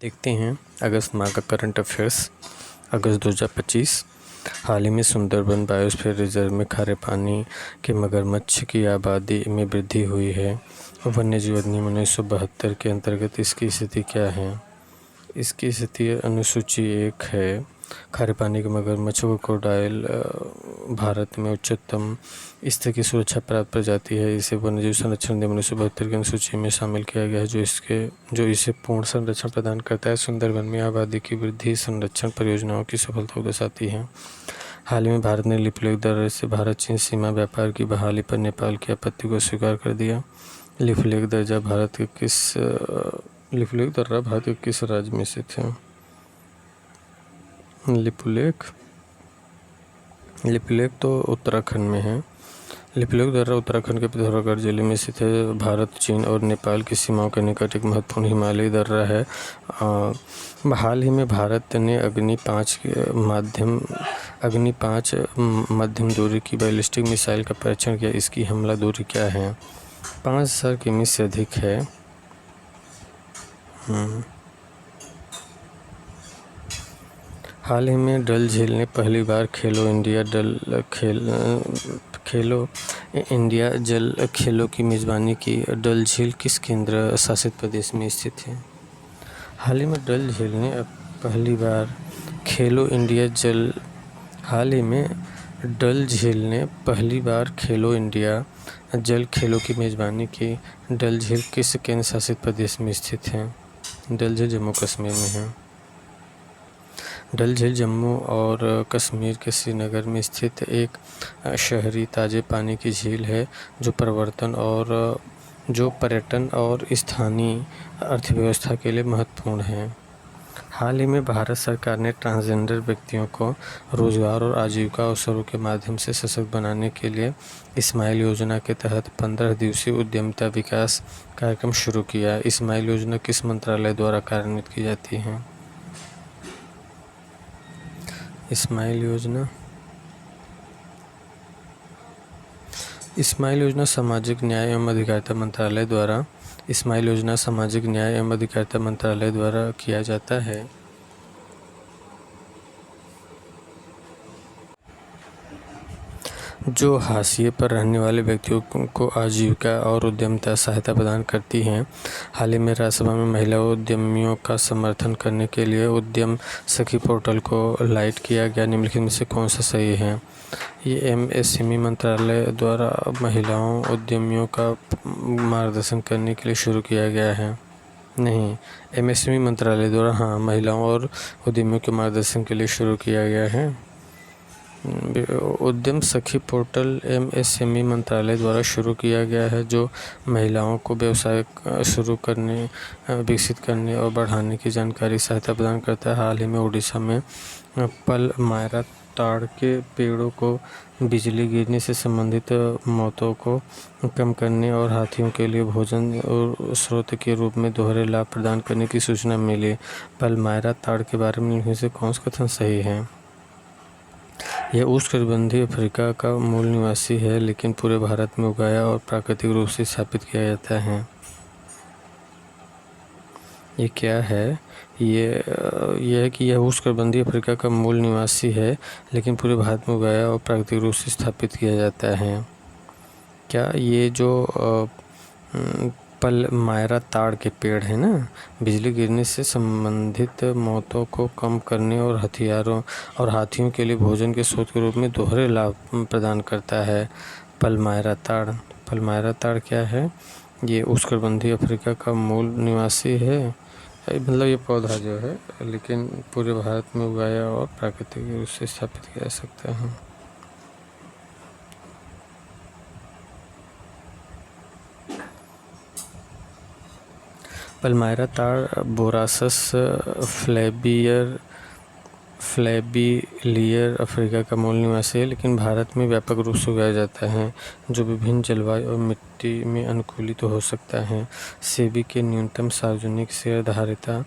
देखते हैं अगस्त माह का करंट अफेयर्स अगस्त 2025। हाल ही में सुंदरबन बायोस्फीयर रिजर्व में खारे पानी के मगरमच्छ की आबादी में वृद्धि हुई है। वन्यजीव अधिनियम 1972 के अंतर्गत इसकी स्थिति क्या है? इसकी स्थिति अनुसूची 1 है। खारे पानी के मगरमच्छ क्रोकोडाइल भारत में उच्चतम स्तर की सुरक्षा प्राप्त प्रजाति है। इसे वन्यजीव संरक्षण अधिनियम 1972 की अनुसूची में शामिल किया गया है, जो इसे पूर्ण संरक्षण प्रदान करता है। सुंदरबन में आबादी की वृद्धि संरक्षण परियोजनाओं की सफलता को दर्शाती है। हाल ही में भारत ने लिपुलेख दर्रे से भारत चीन सीमा व्यापार की बहाली पर नेपाल की आपत्ति को स्वीकार कर दिया। लिपुलेख दर्रा भारत के किस राज्य में स्थित है? लिपुलेख तो उत्तराखंड में है। लिपुलेख दर्रा उत्तराखंड के पिथौरागढ़ जिले में स्थित है। भारत, चीन और नेपाल की सीमाओं के निकट एक महत्वपूर्ण हिमालयी दर्रा है। हाल ही में भारत ने अग्नि 5 मध्यम दूरी की बैलिस्टिक मिसाइल का परीक्षण किया। इसकी हमला दूरी क्या है? 5000 किमी से अधिक है। हाल ही में डल झील ने पहली बार खेलो इंडिया जल खेलों की मेज़बानी की। डल झील किस केंद्र शासित प्रदेश में स्थित है? हाल ही में डल झील ने पहली बार खेलो इंडिया जल खेलों की मेज़बानी की। डल झील किस केंद्र शासित प्रदेश में स्थित है? डल झील जम्मू कश्मीर में है। डल झील जम्मू और कश्मीर के श्रीनगर में स्थित एक शहरी ताजे पानी की झील है, जो पर्यटन और स्थानीय अर्थव्यवस्था के लिए महत्वपूर्ण है। हाल ही में भारत सरकार ने ट्रांसजेंडर व्यक्तियों को रोजगार और आजीविका अवसरों के माध्यम से सशक्त बनाने के लिए स्माइल योजना के तहत 15 दिवसीय उद्यमिता विकास कार्यक्रम शुरू किया। स्माइल योजना किस मंत्रालय द्वारा कार्यान्वित की जाती है? स्माइल योजना सामाजिक न्याय एवं अधिकारिता मंत्रालय द्वारा किया जाता है। जो हाशिए पर रहने वाले व्यक्तियों को आजीविका और उद्यमिता सहायता प्रदान करती हैं। हाल ही में राज्यसभा में महिला उद्यमियों का समर्थन करने के लिए उद्यम सखी पोर्टल को लाइट किया गया। निम्नलिखित में से कौन सा सही है? ये एमएसएमई मंत्रालय द्वारा महिलाओं उद्यमियों का मार्गदर्शन करने के लिए शुरू किया गया है। नहीं, एमएसएमई मंत्रालय द्वारा महिलाओं और उद्यमियों के मार्गदर्शन के लिए शुरू किया गया है। उद्यम सखी पोर्टल एमएसएमई मंत्रालय द्वारा शुरू किया गया है, जो महिलाओं को व्यवसाय शुरू करने, विकसित करने और बढ़ाने की जानकारी सहायता प्रदान करता है। हाल ही में उड़ीसा में पलमायरा ताड़ के पेड़ों को बिजली गिरने से संबंधित मौतों को कम करने और हाथियों के लिए भोजन और स्रोत के रूप में दोहरे लाभ प्रदान करने की सूचना मिली। पलमायरा ताड़ के बारे में इनमें से कौन सा कथन सही है? यह उष्णकटिबंधीय अफ्रीका का मूल निवासी है, लेकिन पूरे भारत में उगाया और प्राकृतिक रूप से स्थापित किया जाता है। ये क्या है? यह है कि यह उष्णकटिबंधीय अफ्रीका का मूल निवासी है, लेकिन पूरे भारत में उगाया और प्राकृतिक रूप से स्थापित किया जाता है। क्या ये जो पलमायरा ताड़ के पेड़ है ना, बिजली गिरने से संबंधित मौतों को कम करने और हाथियों के लिए भोजन के स्रोत के रूप में दोहरे लाभ प्रदान करता है। पलमायरा ताड़ क्या है? ये उष्णकटिबंधीय अफ्रीका का मूल निवासी है। मतलब ये पौधा जो है, लेकिन पूरे भारत में उगाया और प्राकृतिक रूप से स्थापित किया जा सकता है। पलमायरा ताड़ बोरासस फ्लेबिलियर अफ्रीका का मूल निवासी है, लेकिन भारत में व्यापक रूप से उगाया जाता है, जो विभिन्न जलवायु और मिट्टी में अनुकूलित हो सकता है। सेबी के न्यूनतम सार्वजनिक शेयरधारिता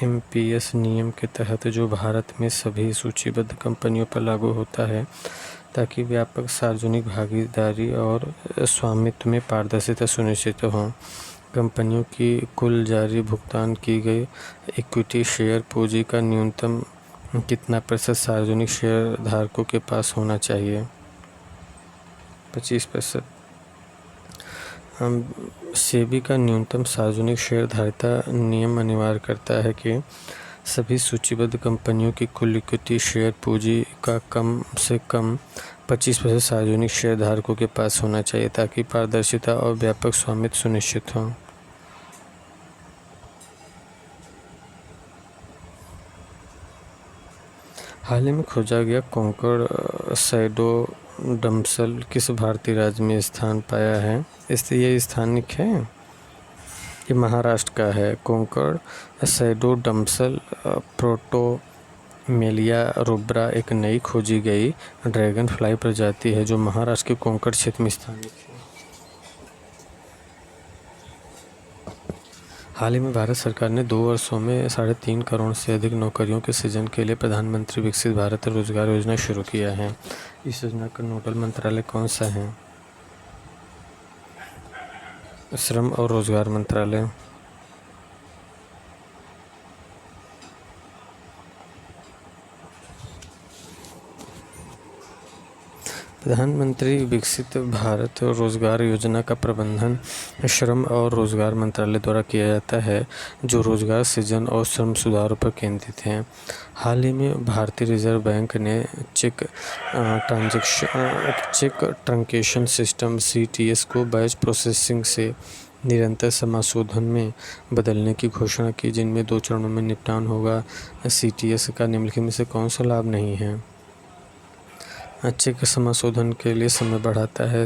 एमपीएस नियम के तहत, जो भारत में सभी सूचीबद्ध कंपनियों पर लागू होता है, ताकि व्यापक सार्वजनिक भागीदारी और स्वामित्व में पारदर्शिता सुनिश्चित हो। कंपनियों की कुल जारी भुगतान की गई इक्विटी शेयर पूंजी का न्यूनतम कितना प्रतिशत सार्वजनिक शेयर धारकों के पास होना चाहिए? 25%। सेबी का न्यूनतम सार्वजनिक शेयरधारिता नियम अनिवार्य करता है कि सभी सूचीबद्ध कंपनियों की कुल इक्विटी शेयर पूंजी का कम से कम 25% सार्वजनिक शेयरधारकों के पास होना चाहिए ताकि पारदर्शिता और व्यापक स्वामित्व सुनिश्चित हो। हाल ही में खोजा गया कोंकण सैडोडम्सल किस भारतीय राज्य में स्थान पाया है? इसलिए ये स्थानिक है, ये महाराष्ट्र का है। कोंकण सैडोडम्सल प्रोटोमेलिया रुब्रा एक नई खोजी गई ड्रैगन फ्लाई प्रजाति है जो महाराष्ट्र के कोंकण क्षेत्र में स्थानिक है। हाल ही में भारत सरकार ने 2 वर्षों में 3.5 करोड़ से अधिक नौकरियों के सृजन के लिए प्रधानमंत्री विकसित भारत रोजगार योजना शुरू किया है। इस योजना का नोडल मंत्रालय कौन सा है? श्रम और रोजगार मंत्रालय। प्रधानमंत्री विकसित भारत रोजगार योजना का प्रबंधन श्रम और रोजगार मंत्रालय द्वारा किया जाता है जो रोजगार सृजन और श्रम सुधारों पर केंद्रित है। हाल ही में भारतीय रिजर्व बैंक ने चेक ट्रंकेशन सिस्टम CTS को बैच प्रोसेसिंग से निरंतर समाशोधन में बदलने की घोषणा की, जिनमें 2 चरणों में निपटान होगा। CTS का निम्नलिखित में से कौन सा लाभ नहीं है? चेक समाशोधन के लिए समय बढ़ाता है।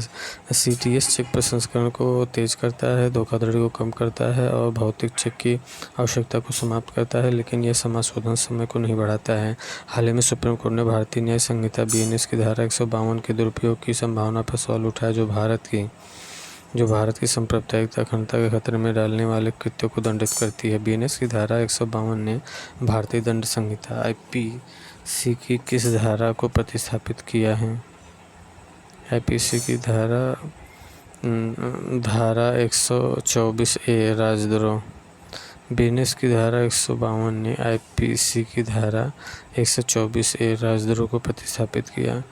CTS चेक प्रसंस्करण को तेज करता है, धोखाधड़ी को कम करता है और भौतिक चेक की आवश्यकता को समाप्त करता है, लेकिन यह समाशोधन समय को नहीं बढ़ाता है। हाल ही में सुप्रीम कोर्ट ने भारतीय न्याय संहिता BNS की धारा 152 के दुरुपयोग की संभावना पर सवाल उठाया जो भारत की संप्रभुता अखंडता के खतरे में डालने वाले कृत्यों को दंडित करती है। BNS की धारा 152 ने भारतीय दंड संहिता IPC की किस धारा को प्रतिस्थापित किया है? IPC की धारा 124A राजद्रोह। BNS की धारा 152 ने IPC की धारा 124A राजद्रोह को प्रतिस्थापित किया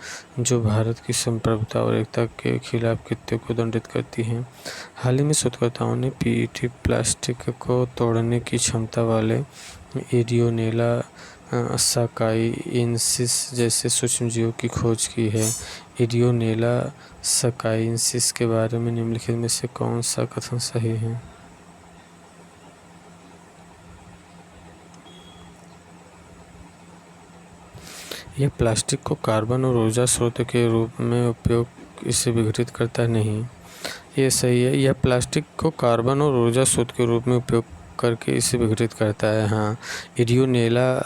जो भारत की संप्रभुता और एकता के खिलाफ कृत्यों को दंडित करती है। हाल ही में शोधकर्ताओं ने PET प्लास्टिक को तोड़ने की क्षमता वाले एडियोनेला सकाइएंसिस जैसे सूक्ष्मजीवों की खोज की है। एडियोनेला सकाइएंसिस के बारे में निम्नलिखित में से कौन सा कथन सही है? यह प्लास्टिक को कार्बन और ऊर्जा स्रोत के रूप में उपयोग इसे विघटित करता नहीं। ये सही है, यह प्लास्टिक को कार्बन और ऊर्जा स्रोत के रूप में उपयोग करके इसे विघटित करता है। हाँ, एडियोनेला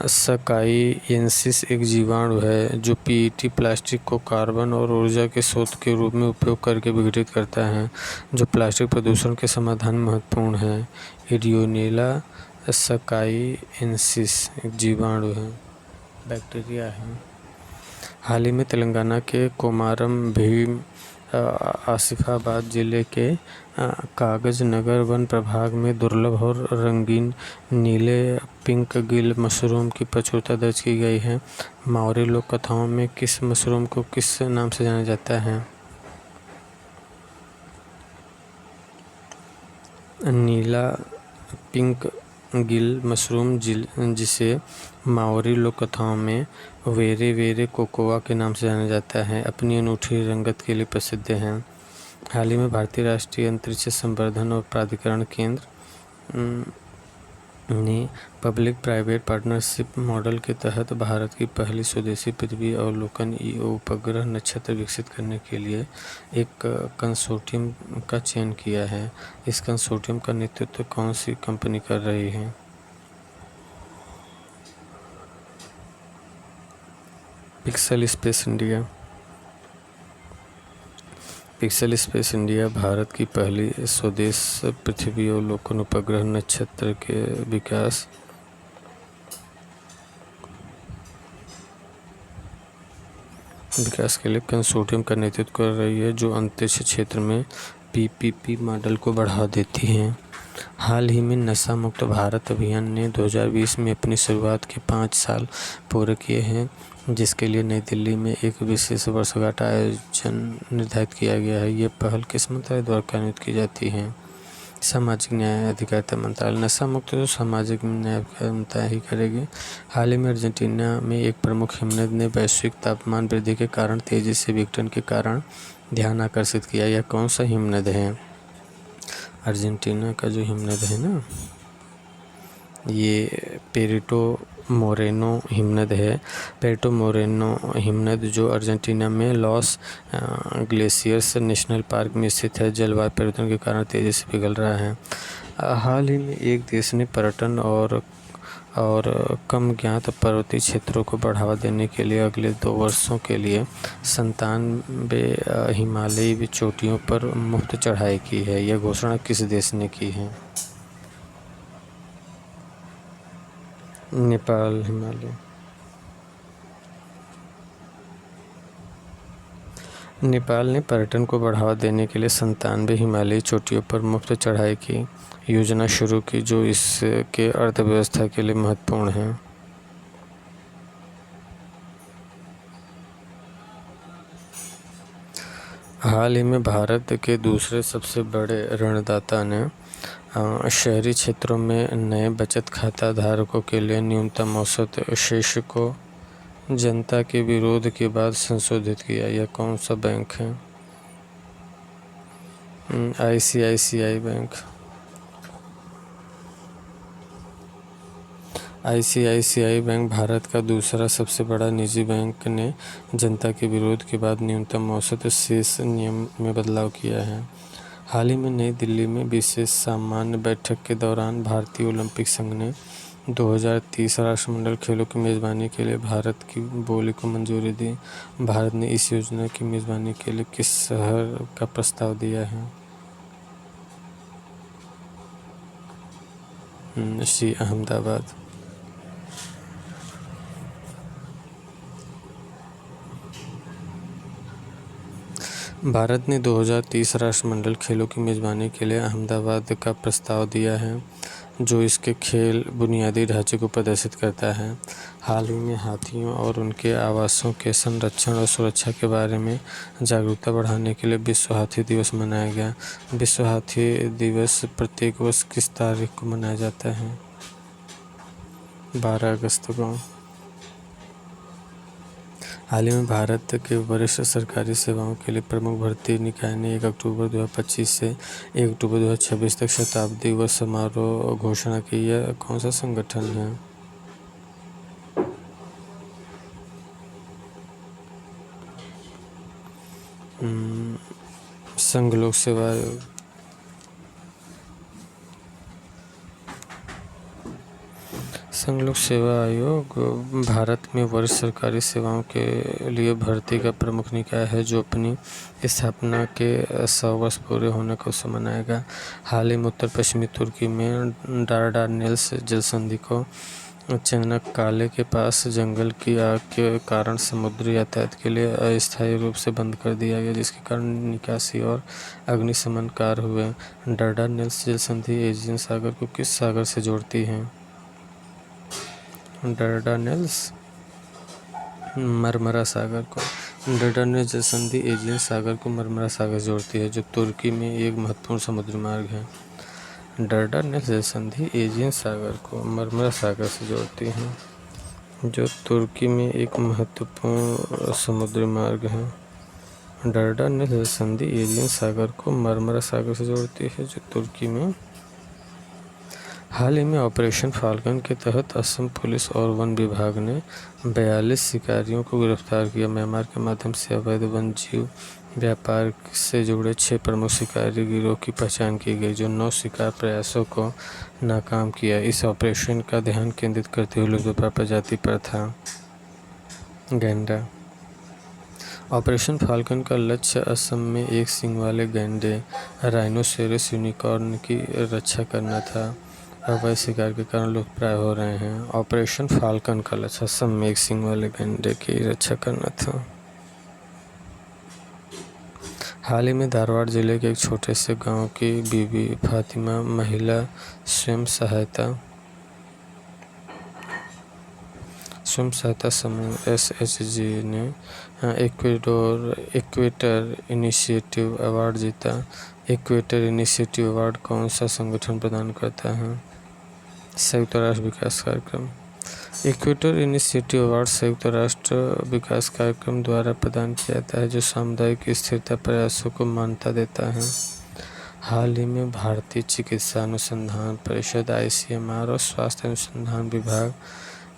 सकाइएंसिस एक जीवाणु है जो PET प्लास्टिक को कार्बन और ऊर्जा के स्रोत के रूप में उपयोग करके विघटित करता है, जो प्लास्टिक प्रदूषण के समाधान में महत्वपूर्ण है। एडियोनेला सकाइएंसिस एक जीवाणु है, बैक्टीरिया है। हाल ही में तेलंगाना के कोमारम भीम आसिफाबाद जिले के कागज नगर वन प्रभाग में दुर्लभ और रंगीन नीले पिंक गिल मशरूम की प्रचुरता दर्ज की गई है। माओरी लोक कथाओं में किस मशरूम को किस नाम से जाना जाता है? नीला पिंक गिल मशरूम जिसे माओरी लोक कथाओं में वेरे वेरे कोकोआ के नाम से जाना जाता है, अपनी अनूठी रंगत के लिए प्रसिद्ध है। हाल ही में भारतीय राष्ट्रीय अंतरिक्ष संवर्धन और प्राधिकरण केंद्र ने पब्लिक प्राइवेट पार्टनरशिप मॉडल के तहत भारत की पहली स्वदेशी पृथ्वी अवलोकन उपग्रह नक्षत्र विकसित करने के लिए एक कंसोर्टियम का चयन किया है। इस कंसोर्टियम का नेतृत्व कौन सी कंपनी कर रही है? Pixel space India. Pixel space India Bharat की पहली स्वदेश पृथ्वी अवलोकन उपग्रह नक्षत्र के विकास के लिए कंसोर्टियम का नेतृत्व कर रही है जो अंतरिक्ष क्षेत्र में पीपीपी मॉडल को बढ़ावा देती हैं। हाल ही में नशा मुक्त भारत अभियान ने 2020 में अपनी शुरुआत के 5 साल पूरे किए हैं, जिसके लिए नई दिल्ली में एक विशेष वर्षगांठ आयोजन निर्धारित किया गया है। ये पहल किस मंत्रालय द्वारा कार्यान्वित की जाती है? सामाजिक न्याय अधिकारिता मंत्रालय। नशा मुक्त तो सामाजिक न्याय अधिकारिता ही करेगी। हाल ही में अर्जेंटीना में एक प्रमुख हिमनद ने वैश्विक तापमान वृद्धि के कारण तेजी से विघटन के कारण ध्यान आकर्षित किया। यह कौन सा हिमनद है? अर्जेंटीना का जो हिमनद है ना, ये पेरिटो मोरेनो हिमनद है। पेरिटो मोरेनो हिमनद जो अर्जेंटीना में लॉस ग्लेशियर्स नेशनल पार्क में स्थित है, जलवायु परिवर्तन के कारण तेज़ी से पिघल रहा है। हाल ही में एक देश ने पर्यटन और कम ज्ञात पर्वतीय क्षेत्रों को बढ़ावा देने के लिए अगले 2 वर्षों के लिए 97 हिमालयी चोटियों पर मुफ्त चढ़ाई की है। यह घोषणा किस देश ने की है? नेपाल। हिमालय नेपाल ने पर्यटन को बढ़ावा देने के लिए 97 हिमालयी चोटियों पर मुफ्त चढ़ाई की योजना शुरू की, जो इसके अर्थव्यवस्था के लिए महत्वपूर्ण है। हाल ही में भारत के दूसरे सबसे बड़े ऋणदाता ने शहरी क्षेत्रों में नए बचत खाता धारकों के लिए न्यूनतम औसत शेष को जनता के विरोध के बाद संशोधित किया। यह कौन सा बैंक है? ICICI bank. ICICI bank Bharat का दूसरा सबसे बड़ा निजी बैंक ने जनता के विरोध के बाद न्यूनतम औसत शेष नियम में बदलाव किया है। हाल ही में नई दिल्ली में विशेष सामान्य बैठक के दौरान भारतीय ओलंपिक संघ ने 2030 राष्ट्रमंडल खेलों की मेज़बानी के लिए भारत की बोली को मंजूरी दी। भारत ने इस योजना की मेज़बानी के लिए किस शहर का प्रस्ताव दिया है? श्री अहमदाबाद। भारत ने 2030 राष्ट्रमंडल खेलों की मेज़बानी के लिए अहमदाबाद का प्रस्ताव दिया है, जो इसके खेल बुनियादी ढांचे को प्रदर्शित करता है। हाल ही में हाथियों और उनके आवासों के संरक्षण और सुरक्षा के बारे में जागरूकता बढ़ाने के लिए विश्व हाथी दिवस मनाया गया। विश्व हाथी दिवस प्रत्येक वर्ष किस तारीख को मनाया जाता है? 12 अगस्त को। हाल ही में भारत के वरिष्ठ सरकारी सेवाओं के लिए प्रमुख भर्ती निकाय ने 1 अक्टूबर 2025 से 1 अक्टूबर 2026 तक शताब्दी वर्ष समारोह घोषणा की। यह कौन सा संगठन है? संघ लोक सेवा आयोग। संघ लोक सेवा आयोग भारत में वरिष्ठ सरकारी सेवाओं के लिए भर्ती का प्रमुख निकाय है, जो अपनी स्थापना के 100 वर्ष पूरे होने को उत्सव मनाएगा। हाल ही में उत्तर पश्चिमी तुर्की में डारडानेल्स जलसंधि को चनाक्काले के पास जंगल की आग के कारण समुद्री यातायात के लिए अस्थायी रूप से बंद कर दिया गया, जिसके कारण निकासी और अग्निशमन कार्य हुए। डारडानेल्स जलसंधि एजियन सागर को किस सागर से जोड़ती है? डारडानेल्स मरमरा सागर को। डारडानेल्स जलसंधि एजियन सागर को मरमरा सागर से जोड़ती है, जो तुर्की में एक महत्वपूर्ण समुद्री मार्ग है। डारडानेल्स जलसंधि एजियन सागर को मरमरा सागर से जोड़ती है, जो तुर्की में एक महत्वपूर्ण समुद्री मार्ग है। डारडानेल्स जलसंधि एजियन सागर को मरमरा सागर से जोड़ती है, जो तुर्की में। हाल ही में ऑपरेशन फाल्कन के तहत असम पुलिस और वन विभाग ने 42 शिकारियों को गिरफ्तार किया। म्यांमार के माध्यम से अवैध वन्यजीव व्यापार से जुड़े 6 प्रमुख शिकारी गिरोह की पहचान की गई, जो 9 शिकार प्रयासों को नाकाम किया। इस ऑपरेशन का ध्यान केंद्रित करते हुए लुप्तप्राय प्रजाति पर था। गैंडा। ऑपरेशन फाल्कन का लक्ष्य असम में एक सींग वाले गैंडे राइनोसेरस यूनिकॉर्न की रक्षा करना था। अवैध शिकार के कारण लुप्तप्राय हो रहे हैं। ऑपरेशन फाल्कन का लक्ष्य असम में एक सींग वाले गैंडे की रक्षा करना था। हाल ही में धारवाड़ जिले के एक छोटे से गांव की बीबी फातिमा महिला स्वयं सहायता समूह SHG ने इक्वेटर इनिशिएटिव अवार्ड जीता। इक्वेटर इनिशिएटिव अवार्ड कौन सा संगठन प्रदान करता है? संयुक्त राष्ट्र विकास कार्यक्रम। इक्वेटर इनिशिएटिव अवार्ड संयुक्त राष्ट्र विकास कार्यक्रम द्वारा प्रदान किया जाता है, जो सामुदायिक स्थिरता प्रयासों को मान्यता देता है। हाल ही में भारतीय चिकित्सा अनुसंधान परिषद ICMR और स्वास्थ्य अनुसंधान विभाग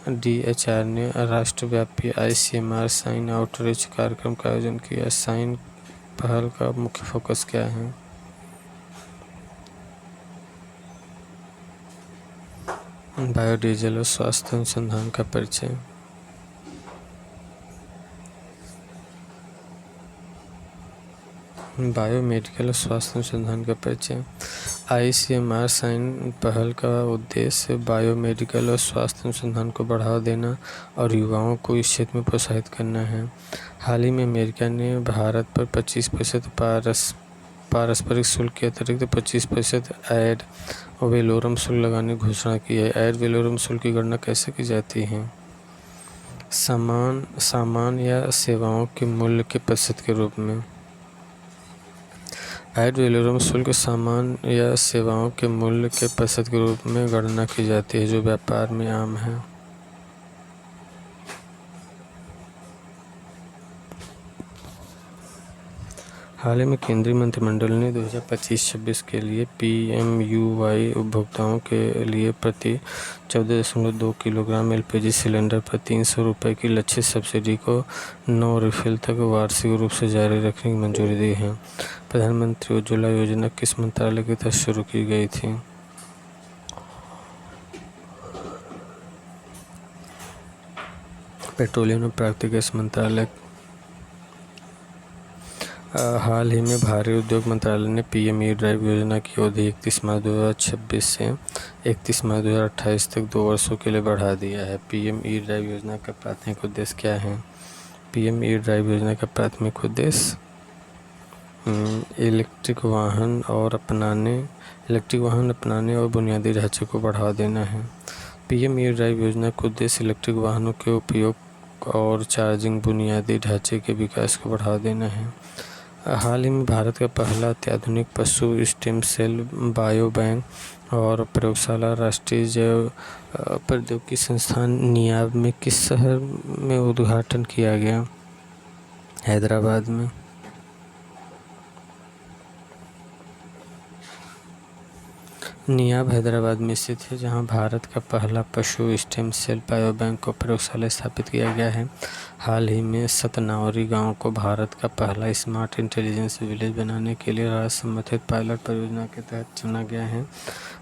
DHR ने राष्ट्रव्यापी ICMR साइन आउटरीच कार्यक्रम का आयोजन किया। साइन पहल का मुख्य फोकस क्या है? बायोडीजल और स्वास्थ्य अनुसंधान का परिचय। बायोमेडिकल और स्वास्थ्य अनुसंधान का परिचय। ICMR साइन पहल का उद्देश्य बायोमेडिकल और स्वास्थ्य अनुसंधान को बढ़ावा देना और युवाओं को इस क्षेत्र में प्रोत्साहित करना है। हाल ही में अमेरिका ने भारत पर 25% पारस्परिक शुल्क के अतिरिक्त 25% एड वेलोरम शुल्क लगाने की घोषणा की है। एड वेलोरम शुल्क की गणना कैसे की जाती है? सामान या सेवाओं के मूल्य के प्रतिशत के रूप में। एड वेलोरम शुल्क सामान या सेवाओं के मूल्य के प्रतिशत के रूप में गणना की जाती है, जो व्यापार में आम है। हाल ही में केंद्रीय मंत्रिमंडल ने 2025-26 के लिए PMUY उपभोक्ताओं के लिए प्रति 14.2 किलोग्राम LPG सिलेंडर पर 300 रुपये की लक्षित सब्सिडी को 9 रिफिल तक वार्षिक रूप से जारी रखने की मंजूरी दी है। प्रधानमंत्री उज्ज्वला योजना किस मंत्रालय के तहत शुरू की गई थी? पेट्रोलियम और प्राकृतिक गैस मंत्रालय। हाल ही में भारी उद्योग मंत्रालय ने PME ड्राइव योजना की अवधि 31 मार्च 2026 से 31 मार्च 2028 तक 2 वर्षों के लिए बढ़ा दिया है। PME ड्राइव योजना का प्राथमिक उद्देश्य क्या है? PME ड्राइव योजना का प्राथमिक उद्देश्य इलेक्ट्रिक वाहन अपनाने और बुनियादी ढांचे को बढ़ावा देना है। PME ड्राइव योजना का उद्देश्य इलेक्ट्रिक वाहनों के उपयोग और चार्जिंग बुनियादी ढांचे के विकास को बढ़ावा देना है। हाल ही में भारत का पहला अत्याधुनिक पशु स्टेम सेल बायो बैंक और प्रयोगशाला राष्ट्रीय जैव प्रौद्योगिकी संस्थान नियाब में किस शहर में उद्घाटन किया गया? हैदराबाद में। नियाब हैदराबाद में स्थित है, जहां भारत का पहला पशु स्टेम सेल बायो बैंक और प्रयोगशाला स्थापित किया गया है। हाल ही में सतनावरी गांव को भारत का पहला स्मार्ट इंटेलिजेंस विलेज बनाने के लिए राज्य समर्थित पायलट परियोजना के तहत चुना गया है।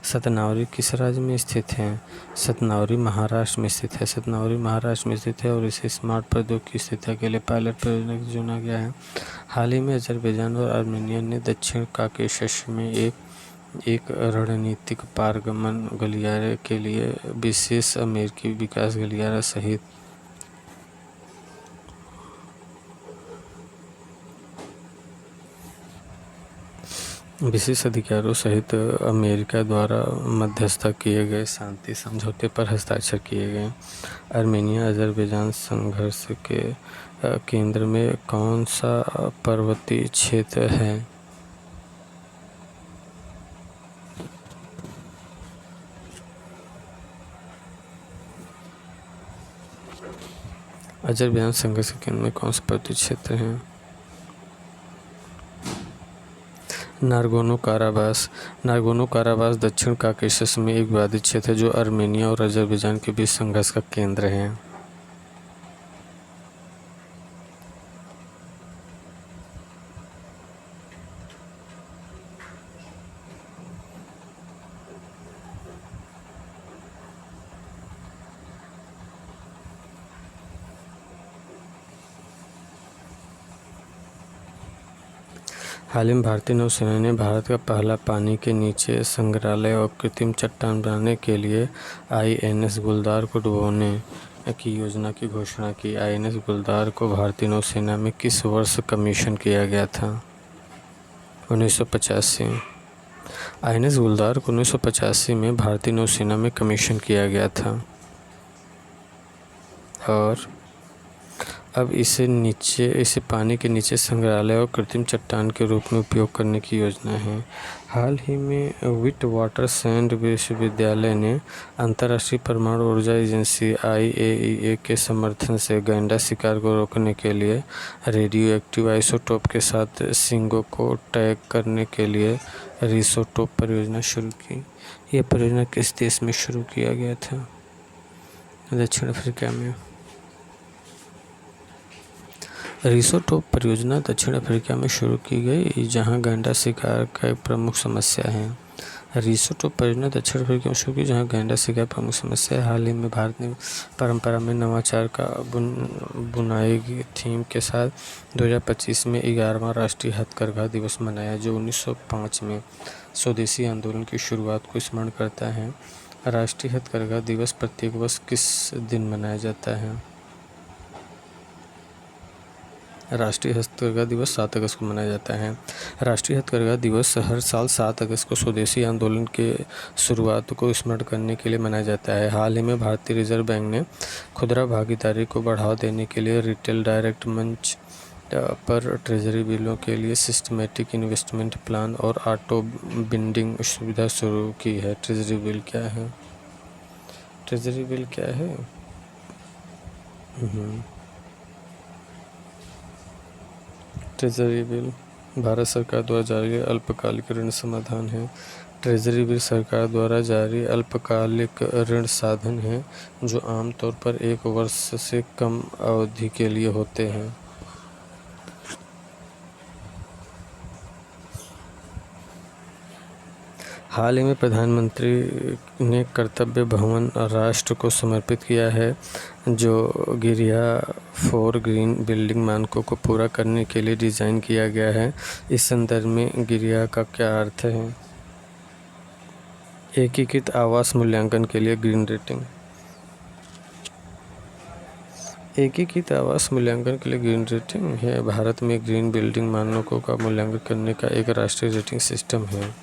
सतनावरी किस राज्य में स्थित है? सतनावरी महाराष्ट्र में स्थित है। सतनावरी महाराष्ट्र में स्थित है और इसे स्मार्ट प्रौद्योगिकी स्थिति के लिए पायलट परियोजना के चुना गया है। हाल ही में अजरबैजान और आर्मेनिया ने दक्षिण काकेशस में एक रणनीतिक पारगमन गलियारे के लिए विशेष अमेरिकी विकास गलियारा सहित विशेष अधिकारों सहित अमेरिका द्वारा मध्यस्थता किए गए शांति समझौते पर हस्ताक्षर किए गए। आर्मेनिया अजरबैजान संघर्ष के केंद्र में कौन सा पर्वतीय क्षेत्र है? अजरबैजान संघर्ष के केंद्र में कौन सा पर्वतीय क्षेत्र है? नागोर्नो काराबास दक्षिण काकेशस में एक विवादित क्षेत्र है, जो आर्मेनिया और अजरबैजान के बीच संघर्ष का केंद्र है। हाल ही में भारतीय नौसेना ने भारत का पहला पानी के नीचे संग्रहालय और कृत्रिम चट्टान बनाने के लिए INS गुलदार को डुबोने की योजना की घोषणा की। INS गुलदार को भारतीय नौसेना में किस वर्ष कमीशन किया गया था? 1985 INS गुलदार को 1985 में भारतीय नौसेना में कमीशन किया गया था और अब इसे पानी के नीचे संग्रहालय और कृत्रिम चट्टान के रूप में उपयोग करने की योजना है। हाल ही में विट वाटर सैंड विश्वविद्यालय ने अंतर्राष्ट्रीय परमाणु ऊर्जा एजेंसी IAEA के समर्थन से गैंडा शिकार को रोकने के लिए रेडियो एक्टिव आइसोटोप के साथ सींगों को टैग करने के लिए रिसोटोप परियोजना शुरू की। यह परियोजना किस देश में शुरू किया गया था? दक्षिण अफ्रीका में। रिसोटोप परियोजना दक्षिण अफ्रीका में शुरू की गई, जहां गैंडा शिकार का एक प्रमुख समस्या है। रिसोटोप परियोजना दक्षिण अफ्रीका में शुरू की, जहां गैंडा शिकार प्रमुख समस्या है। हाल ही में भारत ने परंपरा में नवाचार का बुनाई की थीम के साथ 2025 में 11वां राष्ट्रीय हथकरघा दिवस मनाया, जो 1905 में स्वदेशी आंदोलन की शुरुआत को स्मरण करता है। राष्ट्रीय हथकरघा दिवस प्रत्येक वर्ष किस दिन मनाया जाता है? राष्ट्रीय हथकरघा दिवस 7 अगस्त को मनाया जाता है। राष्ट्रीय हथकरघा दिवस हर साल 7 अगस्त को स्वदेशी आंदोलन के शुरुआत को स्मरण करने के लिए मनाया जाता है। हाल ही में भारतीय रिजर्व बैंक ने खुदरा भागीदारी को बढ़ावा देने के लिए रिटेल डायरेक्ट मंच पर ट्रेजरी बिलों के लिए सिस्टमेटिक इन्वेस्टमेंट प्लान और ऑटो बिंडिंग सुविधा शुरू की है। ट्रेजरी बिल क्या है? ट्रेजरी बिल क्या है? ट्रेजरी बिल भारत सरकार द्वारा जारी अल्पकालिक ऋण समाधान है। ट्रेजरी बिल सरकार द्वारा जारी अल्पकालिक ऋण साधन है, जो आमतौर पर 1 वर्ष से कम अवधि के लिए होते हैं। हाल ही में प्रधानमंत्री ने कर्तव्य भवन राष्ट्र को समर्पित किया है, जो गिरिया 4 ग्रीन बिल्डिंग मानकों को पूरा करने के लिए डिज़ाइन किया गया है। इस संदर्भ में गिरिया का क्या अर्थ है? एकीकृत आवास मूल्यांकन के लिए ग्रीन रेटिंग। एकीकृत आवास मूल्यांकन के लिए ग्रीन रेटिंग है भारत में ग्रीन बिल्डिंग मानकों का मूल्यांकन करने का एक राष्ट्रीय रेटिंग सिस्टम है।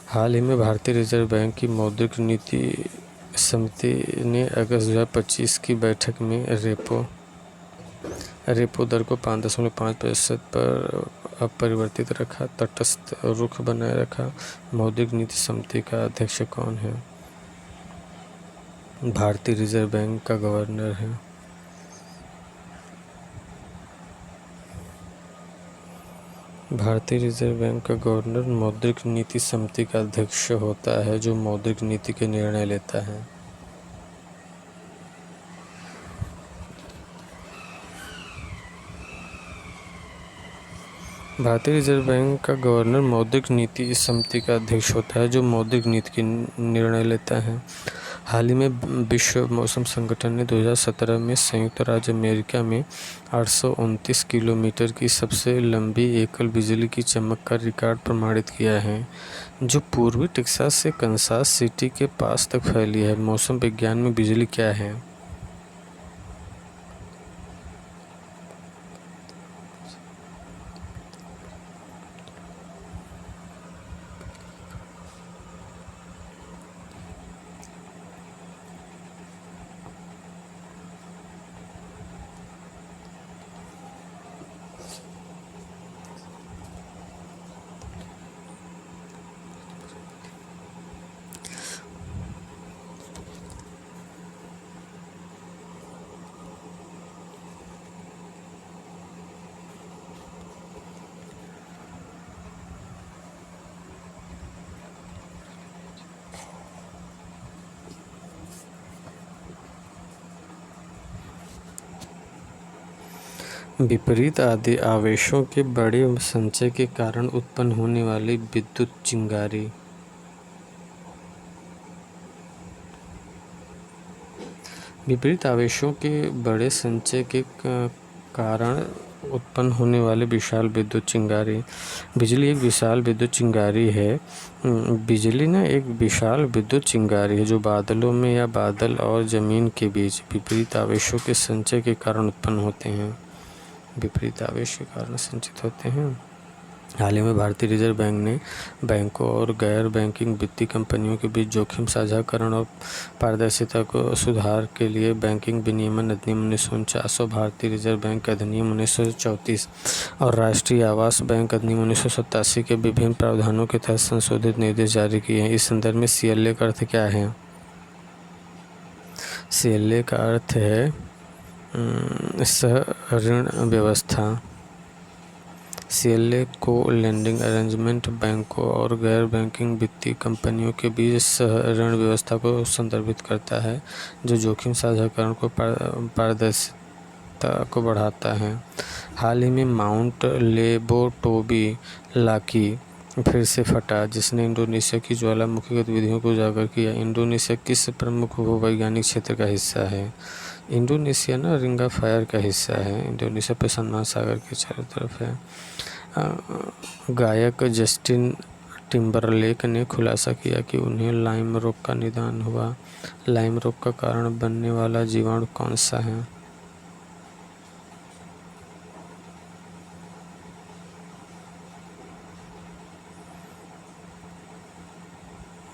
हाल ही में भारतीय रिजर्व बैंक की मौद्रिक नीति समिति ने अगस्त 2025 की बैठक में रेपो दर को 5.5% पर अपरिवर्तित रखा। तटस्थ रुख बनाए रखा। मौद्रिक नीति समिति का अध्यक्ष कौन है? भारतीय रिजर्व बैंक का गवर्नर है। भारतीय रिजर्व बैंक का गवर्नर मौद्रिक नीति समिति का अध्यक्ष होता है, जो मौद्रिक नीति के निर्णय लेता है। भारतीय रिजर्व बैंक का गवर्नर मौद्रिक नीति समिति का अध्यक्ष होता है, जो मौद्रिक नीति के निर्णय लेता है। हाल ही में विश्व मौसम संगठन ने 2017 में संयुक्त राज्य अमेरिका में 829 किलोमीटर की सबसे लंबी एकल बिजली की चमक का रिकॉर्ड प्रमाणित किया है, जो पूर्वी टेक्सास से कंसास सिटी के पास तक फैली है। मौसम विज्ञान में बिजली क्या है? विपरीत आदि आवेशों के बड़े संचय के कारण उत्पन्न होने वाली विद्युत चिंगारी। विपरीत आवेशों के बड़े संचय के कारण उत्पन्न होने वाले विशाल विद्युत चिंगारी। बिजली एक विशाल विद्युत चिंगारी है। बिजली एक विशाल विद्युत चिंगारी है, जो बादलों में या बादल और ज़मीन के बीच विपरीत आवेशों के संचय के कारण उत्पन्न होते हैं। विपरीत आवेश के कारण संचित होते हैं। हाल ही में भारतीय रिजर्व बैंक ने बैंकों और गैर बैंकिंग वित्तीय कंपनियों के बीच जोखिम साझाकरण और पारदर्शिता को सुधार के लिए बैंकिंग विनियमन अधिनियम 1949, भारतीय रिजर्व बैंक अधिनियम 1934 और राष्ट्रीय आवास बैंक अधिनियम 1987 के विभिन्न प्रावधानों के तहत संशोधित निर्देश जारी किए हैं। इस संदर्भ में CLA का अर्थ क्या है? CLA का अर्थ है सह ऋण व्यवस्था। CLA को लेंडिंग अरेंजमेंट बैंकों और गैर बैंकिंग वित्तीय कंपनियों के बीच सह ऋण व्यवस्था को संदर्भित करता है जो जोखिम साझाकरण को पारदर्शिता को बढ़ाता है। हाल ही में माउंट लेबोटोबी लाकी फिर से फटा, जिसने इंडोनेशिया की ज्वालामुखी गतिविधियों को उजागर किया। इंडोनेशिया किस प्रमुख भूवैज्ञानिक क्षेत्र का हिस्सा है? इंडोनेशिया ना रिंग ऑफ फायर का हिस्सा है। इंडोनेशिया प्रशांत महासागर के चारों तरफ है। गायक जस्टिन टिम्बरलेक ने खुलासा किया कि उन्हें लाइम रोग का निदान हुआ। लाइम रोग का कारण बनने वाला जीवाणु कौन सा है?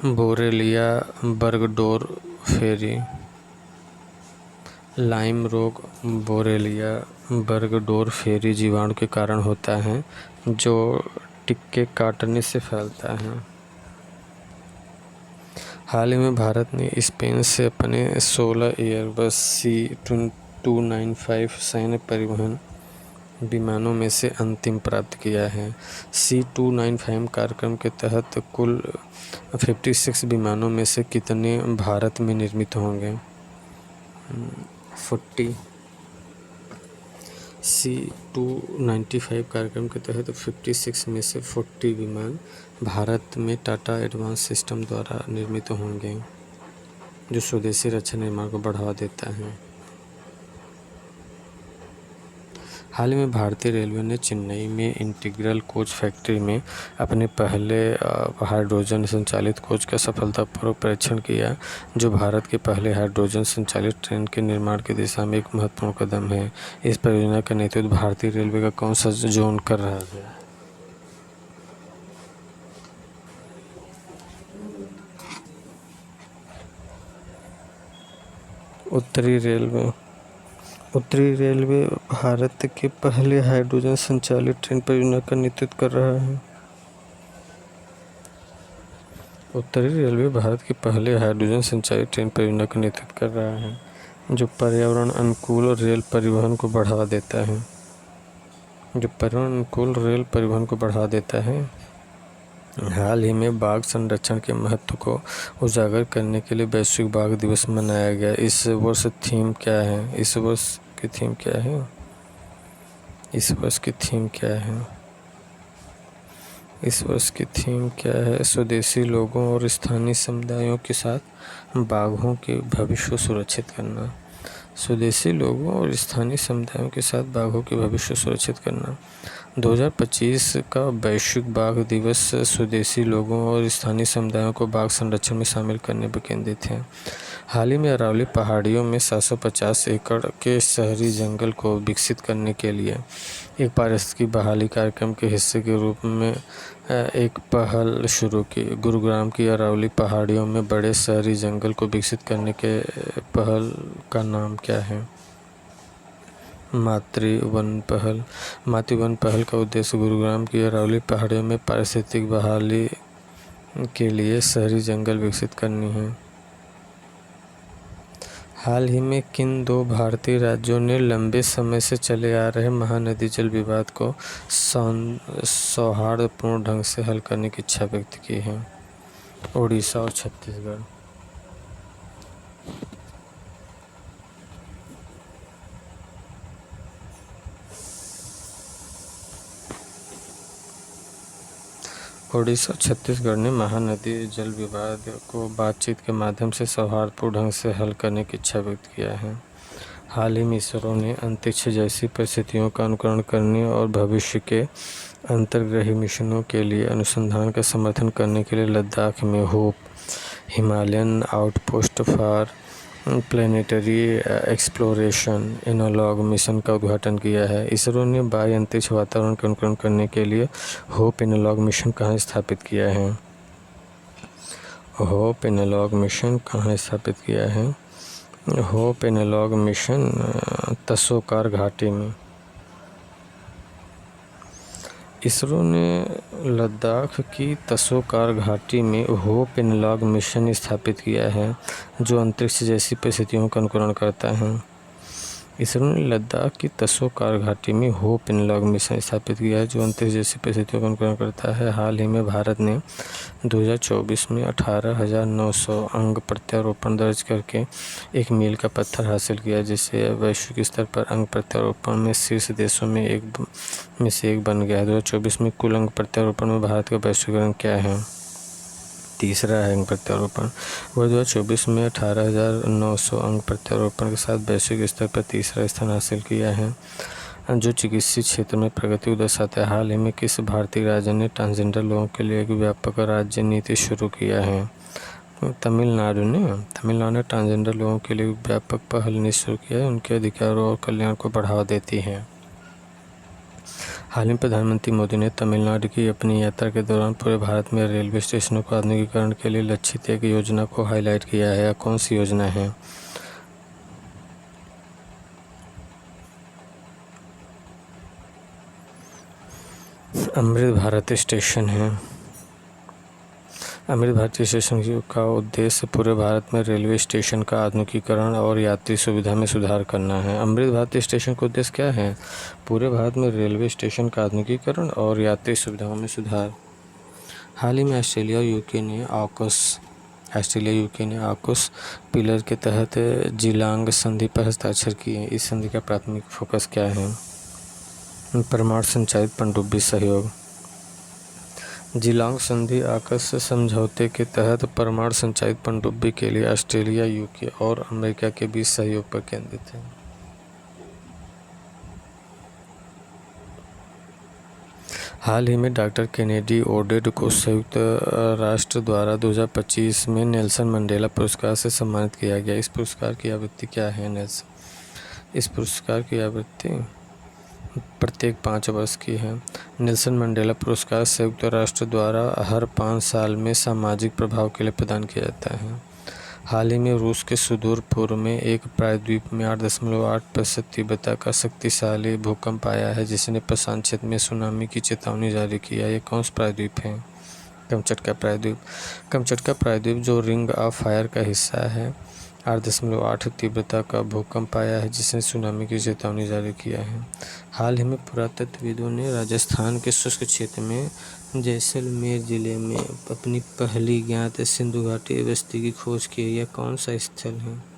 Borrelia burgdorferi. लाइम रोग बोरेलिया बर्गडोरफेरी जीवाणु के कारण होता है जो टिक्के काटने से फैलता है। हाल ही में भारत ने स्पेन से अपने 16 एयरबस C-295 सैन्य परिवहन विमानों में से अंतिम प्राप्त किया है। C-295 कार्यक्रम के तहत कुल 56 विमानों में से कितने भारत में निर्मित होंगे? 40। C-295 कार्यक्रम के तहत 56 में से 40 विमान भारत में टाटा एडवांस सिस्टम द्वारा निर्मित होंगे, जो स्वदेशी रक्षा निर्माण को बढ़ावा देता है। हाल ही में भारतीय रेलवे ने चेन्नई में इंटीग्रल कोच फैक्ट्री में अपने पहले हाइड्रोजन संचालित कोच का सफलतापूर्वक परीक्षण किया, जो भारत के पहले हाइड्रोजन संचालित ट्रेन के निर्माण की दिशा में एक महत्वपूर्ण कदम है। इस परियोजना का नेतृत्व भारतीय रेलवे का कौन सा जोन कर रहा है? उत्तरी रेलवे। उत्तरी रेलवे भारत के पहले हाइड्रोजन संचालित ट्रेन परियोजना का नेतृत्व कर रहा है। उत्तरी रेलवे भारत के पहले हाइड्रोजन संचालित ट्रेन परियोजना का नेतृत्व कर रहा है, जो पर्यावरण अनुकूल रेल परिवहन को बढ़ावा देता है। हाल ही में बाघ संरक्षण के महत्व को उजागर करने के लिए वैश्विक बाघ दिवस मनाया गया। इस वर्ष की थीम क्या है? स्वदेशी लोगों और स्थानीय समुदायों के साथ बाघों के भविष्य को सुरक्षित करना। स्वदेशी लोगों और स्थानीय समुदायों के साथ बाघों के भविष्य को सुरक्षित करना। 2025 का वैश्विक बाघ दिवस स्वदेशी लोगों और स्थानीय समुदायों को बाघ संरक्षण में शामिल करने पर केंद्रित है। हाल ही में अरावली पहाड़ियों में 750 एकड़ के शहरी जंगल को विकसित करने के लिए एक पारिस्थितिकी बहाली कार्यक्रम के हिस्से के रूप में एक पहल शुरू की। गुरुग्राम की अरावली पहाड़ियों में बड़े शहरी जंगल को विकसित करने के पहल का नाम क्या है? मातृवन पहल का उद्देश्य गुरुग्राम की अरावली पहाड़ियों में पारिस्थितिक बहाली के लिए शहरी जंगल विकसित करनी है। हाल ही में किन 2 भारतीय राज्यों ने लंबे समय से चले आ रहे महानदी जल विवाद को सौहार्दपूर्ण ढंग से हल करने की इच्छा व्यक्त की है? ओडिशा और छत्तीसगढ़। ओडिशा और छत्तीसगढ़ ने महानदी जल विवाद को बातचीत के माध्यम से सौहार्दपूर्ण ढंग से हल करने की इच्छा व्यक्त किया है। हाल ही में इसरो ने अंतरिक्ष जैसी परिस्थितियों का अनुकरण करने और भविष्य के अंतर्ग्रही मिशनों के लिए अनुसंधान का समर्थन करने के लिए लद्दाख में hope Himalayan outpost for planetary exploration analog mission का उद्घाटन किया है। इसरो ने बाह्य अंतरिक्ष वातावरण का अनुकरण करने के लिए होप एनालॉग मिशन कहाँ स्थापित किया है? होप एनालॉग मिशन कहाँ स्थापित किया है? होप एनालॉग मिशन तसोकार घाटी में। इसरो ने लद्दाख की तसोकार घाटी में होप एनालॉग मिशन स्थापित किया है जो अंतरिक्ष जैसी परिस्थितियों का अनुकरण करता है। इसरो ने लद्दाख की तसोकार घाटी में होप एनालॉग मिशन स्थापित किया है जो अंतरिक्ष जैसी परिस्थितियों का अनुकरण करता है। हाल ही में भारत ने 2024 में 18,900 अंग प्रत्यारोपण दर्ज करके एक मील का पत्थर हासिल किया, जिससे वैश्विक स्तर पर अंग प्रत्यारोपण में शीर्ष देशों में से एक बन गया है। 2024 में कुल अंग प्रत्यारोपण में भारत का वैश्विक रैंक क्या है? तीसरा है अंग प्रत्यारोपण। वह 2024 में 18,900 अंग प्रत्यारोपण के साथ वैश्विक स्तर पर तीसरा स्थान हासिल किया है, जो चिकित्सीय क्षेत्र में प्रगति को दर्शाता है। हाल ही में किस भारतीय राज्य ने ट्रांसजेंडर लोगों के लिए एक व्यापक राज्य नीति शुरू किया है? तमिलनाडु ने ट्रांसजेंडर लोगों के लिए व्यापक पहल नीति शुरू किया है, उनके अधिकारों और कल्याण को बढ़ावा देती है। हाल ही में प्रधानमंत्री मोदी ने तमिलनाडु की अपनी यात्रा के दौरान पूरे भारत में रेलवे स्टेशनों को आधुनिकीकरण के लिए लक्षित एक योजना को हाईलाइट किया है। कौन सी योजना है? अमृत भारत स्टेशन है। अमृत भारत स्टेशन का उद्देश्य पूरे भारत में रेलवे स्टेशन का आधुनिकीकरण और यात्री सुविधा में सुधार करना है। अमृत भारत स्टेशन का उद्देश्य क्या है? पूरे भारत में रेलवे स्टेशन का आधुनिकीकरण और यात्री सुविधाओं में सुधार। हाल ही में ऑस्ट्रेलिया यूके ने आकस पिलर के तहत जिलांग संधि पर हस्ताक्षर किए। इस संधि का प्राथमिक फोकस क्या है? परमाणु संचालित पनडुब्बी सहयोग। जिलांग संधि आकस समझौते के तहत परमाणु संचालित पनडुब्बी के लिए ऑस्ट्रेलिया, यूके और अमेरिका के बीच सहयोग पर केंद्रित है। हाल ही में डॉक्टर केनेडी ओडेड को संयुक्त राष्ट्र द्वारा 2025 में नेल्सन मंडेला पुरस्कार से सम्मानित किया गया। इस पुरस्कार की आवृत्ति क्या है? इस पुरस्कार की आवृत्ति प्रत्येक 5 वर्ष की है। नेल्सन मंडेला पुरस्कार संयुक्त राष्ट्र द्वारा हर 5 साल में सामाजिक प्रभाव के लिए प्रदान किया जाता है। हाल ही में रूस के सुदूर पूर्व में एक प्रायद्वीप में 8.8% तीव्रता का शक्तिशाली भूकंप आया है, जिसने प्रशांत क्षेत्र में सुनामी की चेतावनी जारी की है। ये कौन सा प्रायद्वीप है? कमचटका प्रायद्वीप। कमचटका प्रायद्वीप, जो रिंग ऑफ फायर का हिस्सा है, 8.8 तीव्रता का भूकंप आया है, जिसने सुनामी की चेतावनी जारी किया है। हाल ही में पुरातत्वविदों ने राजस्थान के शुष्क क्षेत्र में जैसलमेर जिले में अपनी पहली ज्ञात सिंधु घाटी बस्ती की खोज की है। यह कौन सा स्थल है?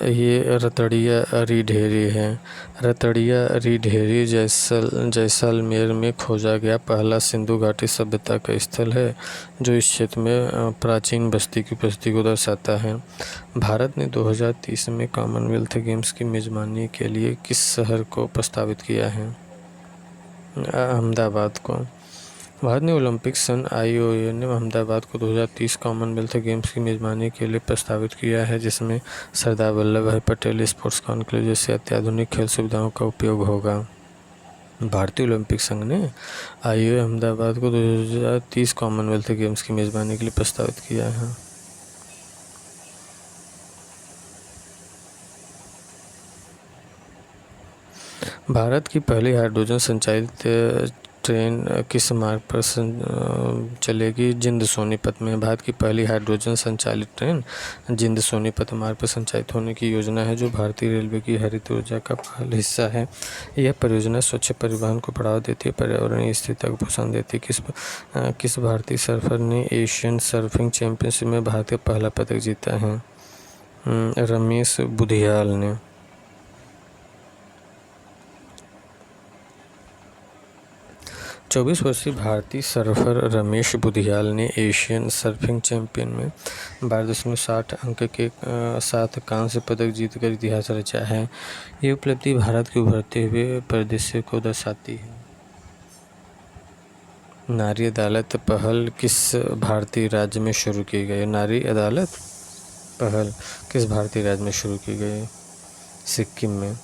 ये रतड़िया रीढेरी है। रतड़िया रीढेरी जैसलमेर में खोजा गया पहला सिंधु घाटी सभ्यता का स्थल है, जो इस क्षेत्र में प्राचीन बस्ती की उपस्थिति को दर्शाता है। भारत ने 2030 में कॉमनवेल्थ गेम्स की मेजबानी के लिए किस शहर को प्रस्तावित किया है? अहमदाबाद को। भारत ने ओलंपिक सन IOA ने अहमदाबाद को 2030 कॉमनवेल्थ गेम्स की मेजबानी के लिए प्रस्तावित किया है, जिसमें सरदार वल्लभ भाई पटेल स्पोर्ट्स कॉन्क्लेव जैसे अत्याधुनिक खेल सुविधाओं का उपयोग होगा। भारतीय ओलंपिक संघ ने IOA अहमदाबाद को 2030 कॉमनवेल्थ गेम्स की मेजबानी के लिए प्रस्तावित किया है। भारत की पहली हाइड्रोजन संचालित ट्रेन किस मार्ग पर चलेगी? जिंद सोनीपत में। भारत की पहली हाइड्रोजन संचालित ट्रेन जिंद सोनीपत मार्ग पर संचालित होने की योजना है, जो भारतीय रेलवे की हरित ऊर्जा का पहला हिस्सा है। यह परियोजना स्वच्छ परिवहन को बढ़ावा देती है, पर्यावरणीय स्थिरता को प्रोत्साहन देती है। किस भारतीय सर्फर ने एशियन सर्फिंग चैंपियनशिप में भारत का पहला पदक जीता है? रमेश बुधियाल ने। 24 वर्षीय भारतीय सर्फर रमेश बुधियाल ने एशियन सर्फिंग चैंपियन में 12.60 अंक के साथ कांस्य पदक जीतकर इतिहास रचा है। ये उपलब्धि भारत के उभरते हुए परिदृश्य को दर्शाती है। नारी अदालत पहल किस भारतीय राज्य में शुरू की गई? नारी अदालत पहल किस भारतीय राज्य में शुरू की गई? सिक्किम में।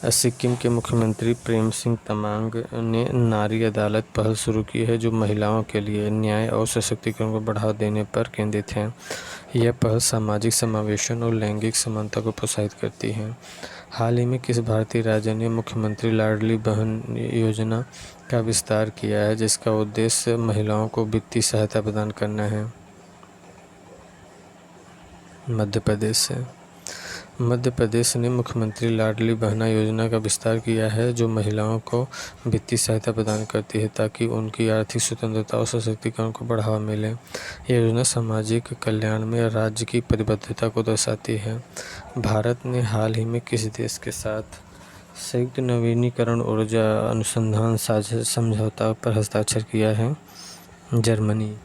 सिक्किम के मुख्यमंत्री प्रेम सिंह तमांग ने नारी अदालत पहल शुरू की है, जो महिलाओं के लिए न्याय और सशक्तिकरण को बढ़ावा देने पर केंद्रित है। यह पहल सामाजिक समावेशन और लैंगिक समानता को प्रोत्साहित करती है। हाल ही में किस भारतीय राज्य ने मुख्यमंत्री लाडली बहन योजना का विस्तार किया है, जिसका उद्देश्य महिलाओं को वित्तीय सहायता प्रदान करना है? मध्य प्रदेश से। मध्य प्रदेश ने मुख्यमंत्री लाडली बहना योजना का विस्तार किया है, जो महिलाओं को वित्तीय सहायता प्रदान करती है ताकि उनकी आर्थिक स्वतंत्रता और सशक्तिकरण को बढ़ावा मिले। यह योजना सामाजिक कल्याण में राज्य की प्रतिबद्धता को दर्शाती है। भारत ने हाल ही में किस देश के साथ संयुक्त नवीनीकरण ऊर्जा अनुसंधान साझा समझौता पर हस्ताक्षर किया है? जर्मनी।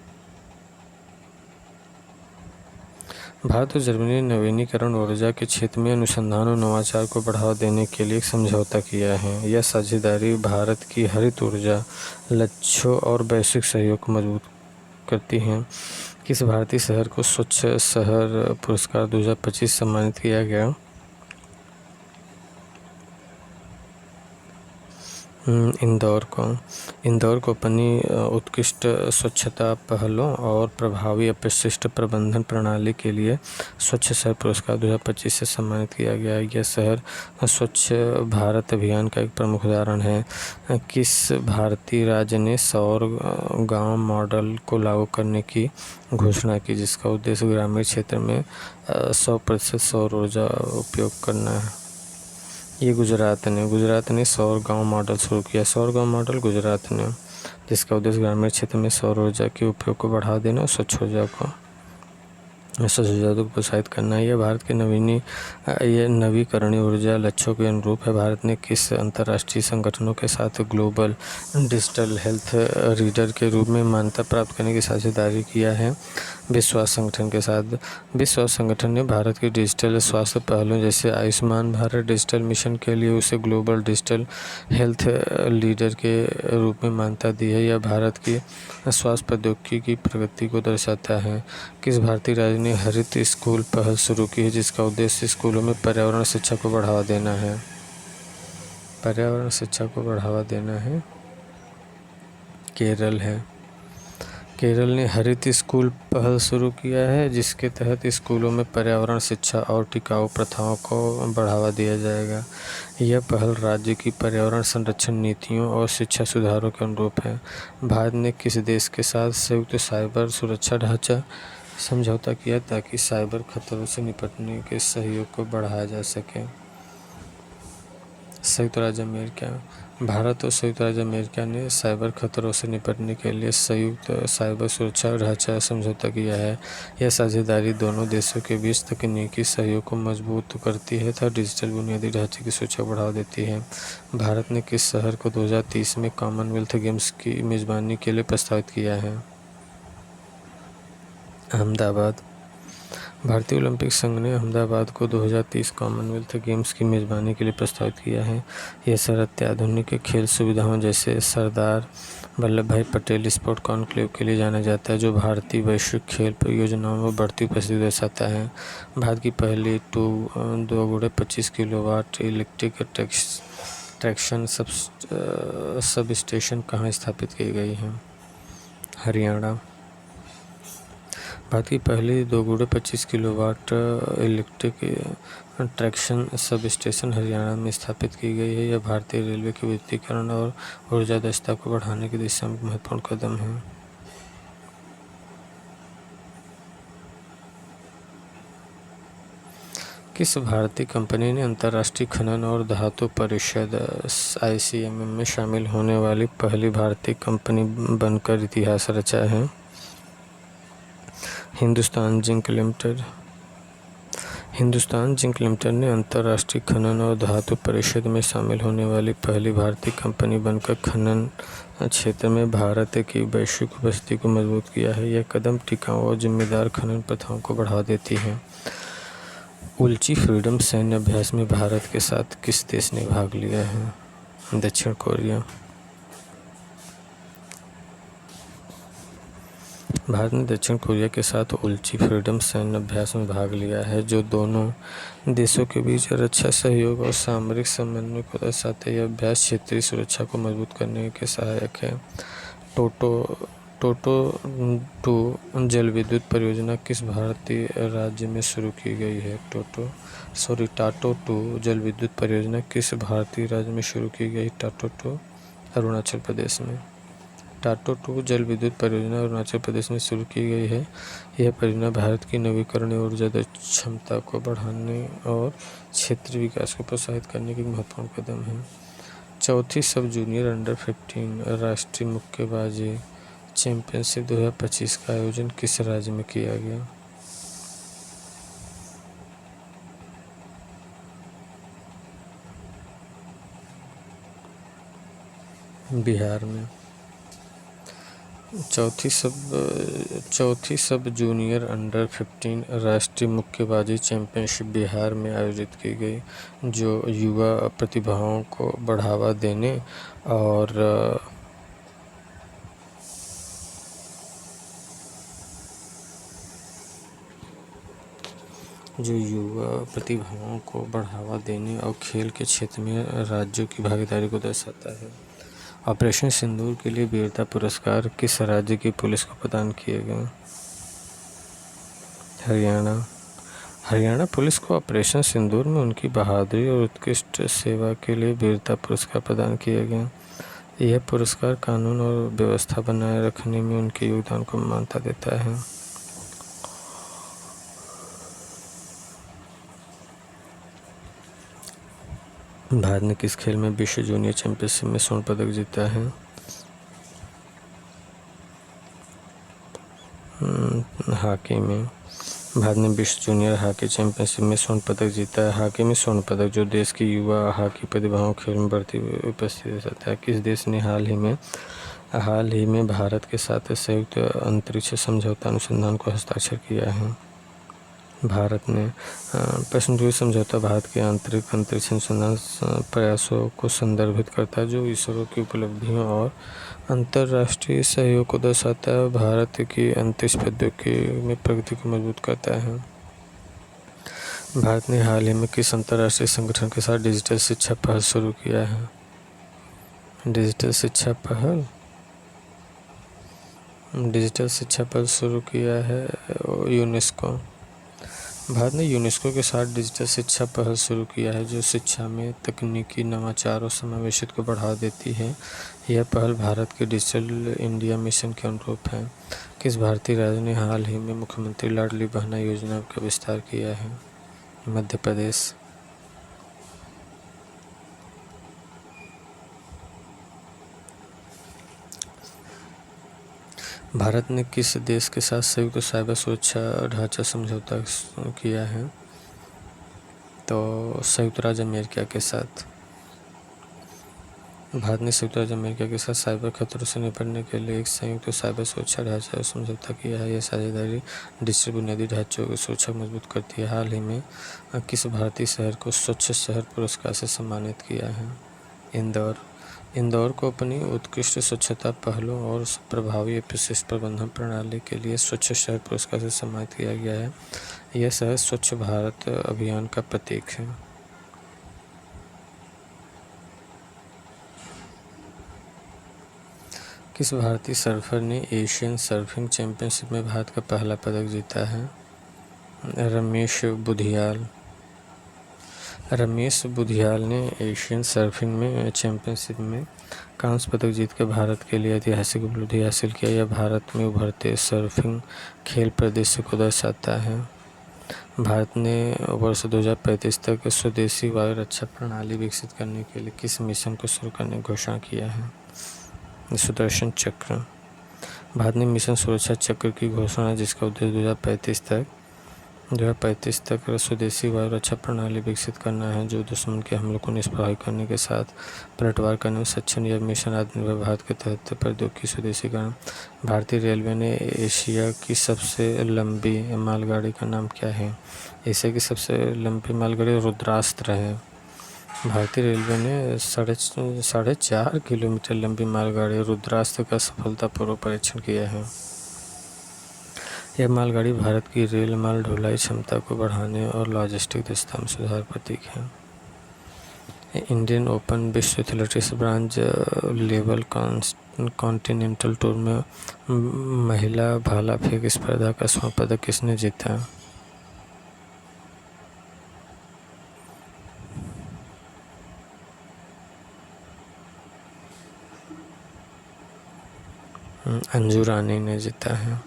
भारत और जर्मनी ने नवीनीकरण ऊर्जा के क्षेत्र में अनुसंधान और नवाचार को बढ़ावा देने के लिए एक समझौता किया है। यह साझेदारी भारत की हरित ऊर्जा लक्ष्यों और वैश्विक सहयोग को मजबूत करती है। किस भारतीय शहर को स्वच्छ शहर पुरस्कार 2025 सम्मानित किया गया? इंदौर को अपनी उत्कृष्ट स्वच्छता पहलों और प्रभावी अपशिष्ट प्रबंधन प्रणाली के लिए स्वच्छ शहर पुरस्कार 2025 से सम्मानित किया गया। यह शहर स्वच्छ भारत अभियान का एक प्रमुख उदाहरण है। किस भारतीय राज्य ने सौर गांव मॉडल को लागू करने की घोषणा की, जिसका उद्देश्य ग्रामीण क्षेत्र में 100% सौर ऊर्जा उपयोग करना है? ये गुजरात ने सौर गांव मॉडल शुरू किया। सौर गांव मॉडल गुजरात ने, जिसका उद्देश्य ग्रामीण क्षेत्र में सौर ऊर्जा के उपयोग को बढ़ावा देना और स्वच्छ ऊर्जा को प्रोत्साहित करना है। यह भारत के नवीकरणीय ऊर्जा लक्ष्यों के अनुरूप है। भारत ने किस अंतर्राष्ट्रीय संगठनों के साथ ग्लोबल डिजिटल हेल्थ रीडर के रूप में मान्यता प्राप्त करने की साझेदारी किया है? विश्व स्वास्थ्य संगठन के साथ। विश्व स्वास्थ्य संगठन ने भारत के डिजिटल स्वास्थ्य पहलों जैसे आयुष्मान भारत डिजिटल मिशन के लिए उसे ग्लोबल डिजिटल हेल्थ लीडर के रूप में मान्यता दी है। यह भारत की स्वास्थ्य प्रौद्योगिकी की प्रगति को दर्शाता है। किस भारतीय राज्य ने हरित स्कूल पहल शुरू की है, जिसका उद्देश्य स्कूलों में पर्यावरण शिक्षा को बढ़ावा देना है? पर्यावरण शिक्षा को बढ़ावा देना है केरल है। केरल ने हरित स्कूल पहल शुरू किया है, जिसके तहत स्कूलों में पर्यावरण शिक्षा और टिकाऊ प्रथाओं को बढ़ावा दिया जाएगा। यह पहल राज्य की पर्यावरण संरक्षण नीतियों और शिक्षा सुधारों के अनुरूप है। भारत ने किस देश के साथ संयुक्त साइबर सुरक्षा ढांचा समझौता किया ताकि साइबर खतरों से निपटने के सहयोग को बढ़ाया जा सके? संयुक्त राज्य अमेरिका। भारत और संयुक्त राज्य अमेरिका ने साइबर खतरों से निपटने के लिए संयुक्त साइबर सुरक्षा ढांचा समझौता किया है। यह साझेदारी दोनों देशों के बीच तकनीकी सहयोग को मजबूत करती है तथा डिजिटल बुनियादी ढांचे की सुरक्षा को बढ़ावा देती है। भारत ने किस शहर को 2030 में कॉमनवेल्थ गेम्स की मेजबानी के लिए प्रस्तावित किया है? अहमदाबाद। भारतीय ओलंपिक संघ ने अहमदाबाद को 2030 कॉमनवेल्थ गेम्स की मेजबानी के लिए प्रस्तावित किया है। यह शहर अत्याधुनिक खेल सुविधाओं जैसे सरदार वल्लभ भाई पटेल स्पोर्ट कॉन्क्लेव के लिए जाना जाता है, जो भारतीय वैश्विक खेल परियोजनाओं में बढ़ती उपस्थिति दर्शाता है। भारत की पहली 2x25 kilowatt electric traction sub station कहाँ स्थापित की गई है? हरियाणा। भारत की पहली 2x25 kilowatt electric traction sub station Haryana में स्थापित की गई है। यह भारतीय रेलवे के विद्युतीकरण और ऊर्जा दक्षता को बढ़ाने की दिशा में महत्वपूर्ण कदम है। किस भारतीय कंपनी ने अंतर्राष्ट्रीय खनन और धातु परिषद ICMM में शामिल होने वाली पहली भारतीय कंपनी बनकर इतिहास रचा है? Hindustan zinc limited. Hindustan zinc limited ने अंतर्राष्ट्रीय खनन और धातु परिषद में शामिल होने वाली पहली भारतीय कंपनी बनकर खनन क्षेत्र में भारत की वैश्विक उपस्थिति को मजबूत किया है। यह कदम टिकाऊ और जिम्मेदार खनन प्रथाओं को बढ़ावा देती है। उल्ची फ्रीडम सैन्य अभ्यास में भारत के साथ किस देश ने भाग लिया है? दक्षिण कोरिया। भारत ने दक्षिण कोरिया के साथ उल्ची फ्रीडम सैन्य अभ्यास में भाग लिया है, जो दोनों देशों के बीच रक्षा सहयोग और सामरिक समन्वय को दर्शाता है। यह अभ्यास क्षेत्रीय सुरक्षा को मजबूत करने के सहायक है। टाटो 2 जल विद्युत परियोजना किस भारतीय राज्य में शुरू की गई है? टाटो 2 जल विद्युत परियोजना किस भारतीय राज्य में शुरू की गई? टाटो 2 अरुणाचल प्रदेश में। टाटो 2 जल विद्युत परियोजना अरुणाचल प्रदेश में शुरू की गई है। यह परियोजना भारत की नवीकरणीय ऊर्जा क्षमता को बढ़ाने और क्षेत्रीय विकास को प्रोत्साहित करने की महत्वपूर्ण कदम है। चौथी सब जूनियर अंडर 15 राष्ट्रीय मुक्केबाजी चैंपियनशिप 2025 का आयोजन किस राज्य में किया गया? बिहार में। चौथी सब जूनियर अंडर 15 राष्ट्रीय मुक्केबाजी चैंपियनशिप बिहार में आयोजित की गई, जो युवा प्रतिभाओं को बढ़ावा देने और खेल के क्षेत्र में राज्यों की भागीदारी को दर्शाता है। ऑपरेशन सिंदूर के लिए वीरता पुरस्कार किस राज्य की पुलिस को प्रदान किए गए? हरियाणा पुलिस को ऑपरेशन सिंदूर में उनकी बहादुरी और उत्कृष्ट सेवा के लिए वीरता पुरस्कार प्रदान किए गए। यह पुरस्कार कानून और व्यवस्था बनाए रखने में उनके योगदान को मान्यता देता है। भारत ने किस खेल में विश्व जूनियर चैंपियनशिप में स्वर्ण पदक जीता है? हॉकी में। भारत ने विश्व जूनियर हॉकी चैंपियनशिप में स्वर्ण पदक जीता है। हॉकी में स्वर्ण पदक जो देश की युवा हॉकी प्रतिभाओं खेल में बढ़ती उपस्थिति दर्शाता है। किस देश ने हाल ही में भारत के साथ संयुक्त अंतरिक्ष समझौता अनुसंधान को हस्ताक्षर किया है? भारत ने प्रश्नोत्तरी समझौता भारत के आंतरिक अंतरिक्ष अनुसंधान प्रयासों को संदर्भित करता है, जो इसरो की उपलब्धियों और अंतर्राष्ट्रीय सहयोग को दर्शाता है। भारत की अंतरिक्ष प्रौद्योगिकी में प्रगति को मजबूत करता है। भारत ने हाल ही में किस अंतर्राष्ट्रीय संगठन के साथ डिजिटल शिक्षा पहल शुरू किया है? डिजिटल शिक्षा पहल शुरू किया है यूनेस्को। भारत ने यूनेस्को के साथ डिजिटल शिक्षा पहल शुरू किया है, जो शिक्षा में तकनीकी नवाचार और समावेशित को बढ़ावा देती है। यह पहल भारत के डिजिटल इंडिया मिशन के अनुरूप है। किस भारतीय राज्य ने हाल ही में मुख्यमंत्री लाडली बहना योजना का विस्तार किया है? मध्य प्रदेश। भारत ने किस देश के साथ संयुक्त साइबर सुरक्षा ढांचा समझौता किया है? तो संयुक्त राज्य अमेरिका के साथ। भारत ने संयुक्त राज्य अमेरिका के साथ साइबर खतरों से निपटने के लिए एक संयुक्त साइबर सुरक्षा ढांचा समझौता किया है। यह साझेदारी डिजिटल बुनियादी ढांचों की सुरक्षा मजबूत करती है। हाल ही में किस भारतीय शहर को स्वच्छ शहर पुरस्कार से सम्मानित किया है? इंदौर को अपनी उत्कृष्ट स्वच्छता पहलों और प्रभावी अपशिष्ट प्रबंधन प्रणाली के लिए स्वच्छ शहर पुरस्कार से सम्मानित किया गया है। यह शहर स्वच्छ भारत अभियान का प्रतीक है। किस भारतीय सर्फर ने एशियन सर्फिंग चैंपियनशिप में भारत का पहला पदक जीता है? रमेश बुधियाल ने एशियन सर्फिंग में चैंपियनशिप में कांस्य पदक जीतकर भारत के लिए ऐतिहासिक उपलब्धि हासिल किया। यह भारत में उभरते सर्फिंग खेल परिदृश्य को दर्शाता है। भारत ने वर्ष 2035 तक स्वदेशी वायु रक्षा प्रणाली विकसित करने के लिए किस मिशन को शुरू करने की घोषणा किया है? सुदर्शन चक्र। भारत ने मिशन सुरक्षा चक्र की घोषणा, जिसका उद्देश्य 2035 तक 2035 तक स्वदेशी वायु रक्षा प्रणाली विकसित करना है जो दुश्मन के हमलों को निष्प्रभावी करने के साथ पलटवार करने में सक्षम। यह मिशन आत्मनिर्भर भारत के तहत प्रौद्योगिकी स्वदेशीकरण। भारतीय रेलवे ने एशिया की सबसे लंबी मालगाड़ी का नाम क्या है? एशिया की सबसे लंबी मालगाड़ी रुद्रास्त्र है। भारतीय रेलवे ने 4.5 किलोमीटर लंबी मालगाड़ी रुद्रास्त्र का सफलतापूर्वक परीक्षण किया है। यह मालगाड़ी भारत की रेल माल ढुलाई क्षमता को बढ़ाने और लॉजिस्टिक दक्षता में सुधार प्रतीक है। इंडियन ओपन विश्व athletics branch level continental tour में महिला भाला फेंक स्पर्धा का स्वर्ण पदक किसने जीता? अंजू रानी ने जीता है।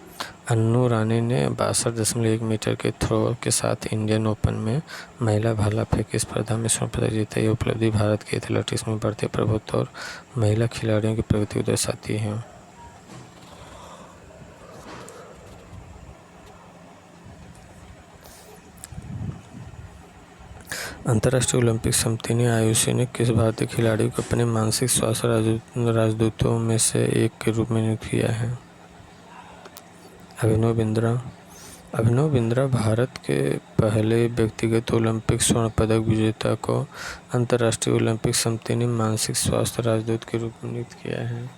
अन्नू रानी ने 62.1 मीटर के थ्रो के साथ इंडियन ओपन में महिला भाला फेंक स्पर्धा में स्वर्ण पदक जीता। यह उपलब्धि भारत के एथलेटिक्स में बढ़ते प्रभुत्व और महिला खिलाड़ियों की प्रगति को दर्शाती है। अंतर्राष्ट्रीय ओलंपिक समिति ने आईओसी ने किस भारतीय खिलाड़ी को अपने मानसिक स्वास्थ्य राजदूतों में से एक के रूप में नियुक्त किया है? अभिनव बिंद्रा। अभिनव बिंद्रा भारत के पहले व्यक्तिगत ओलंपिक स्वर्ण पदक विजेता को अंतर्राष्ट्रीय ओलंपिक समिति ने मानसिक स्वास्थ्य राजदूत के रूप में नियुक्त किया है।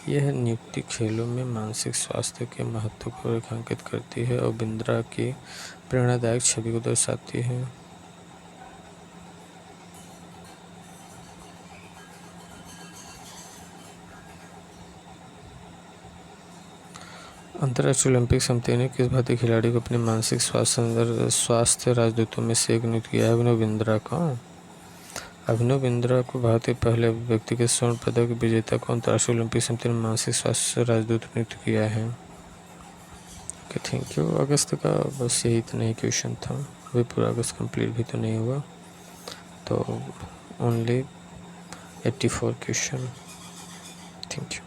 यह नियुक्ति खेलों में मानसिक स्वास्थ्य के महत्व को रेखांकित करती है और बिंद्रा की प्रेरणादायक छवि को दर्शाती है। अंतर्राष्ट्रीय ओलंपिक समिति ने किस भारतीय खिलाड़ी को अपने मानसिक स्वास्थ्य राजदूतों में से एक नियुक्त किया है? अभिनव बिंद्रा को। अभिनव बिंद्रा को भारतीय पहले व्यक्तिगत स्वर्ण पदक विजेता को अंतर्राष्ट्रीय ओलंपिक समिति ने मानसिक स्वास्थ्य राजदूत नियुक्त किया है। Okay, thank you. अगस्त का बस यही इतना ही क्वेश्चन था। अभी पूरा अगस्त कंप्लीट भी तो नहीं हुआ, तो ओनली 84 क्वेश्चन। Thank you.